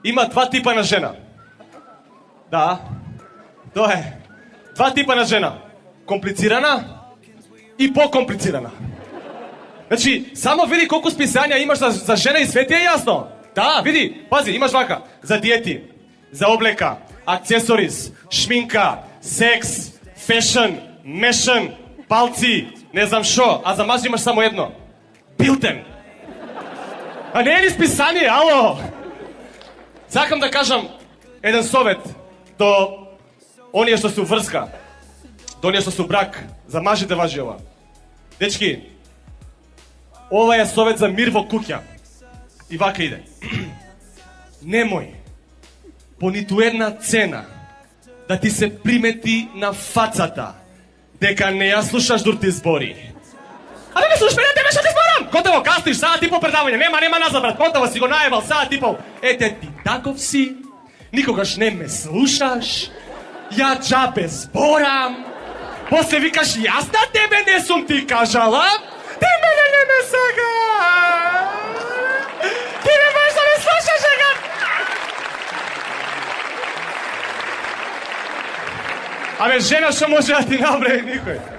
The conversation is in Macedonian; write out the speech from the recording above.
има два типа на жена. Да, тоа е. Два типа на жена. Комплицирана и покомплицирана. Значи, само види колку списања имаш за жена и свет е јасно. Да, види, пази, имаш вака. За диети, за облека, аксесорис, шминка, секс, фешн, мешн, палци, не знам шо, а за мажи имаш само едно. Билтен. А не е ли списание, ало? Сакам да кажам еден совет до оние што се врска, до оние што се брак, за мажите важи ова. Дечки, ова е совет за мир во куќа. И вака иде. Немој по ниту една цена да ти се примети на фацата дека не ја слушаш дур ти збори. А да не слушаш мене, тебе што ти зборам? Готово, кастиш, саат и пол предавање, нема назад, брат, готово си го наебал, саат и пол. Ете ти таков си, никогаш не ме слушаш, ја джабе зборам, после викаш, јас на тебе не сум ти кажала, ти мене не ме сакаш, ти не можеш да ме слушаш, ега. Абе, жена што може да ти направи никој?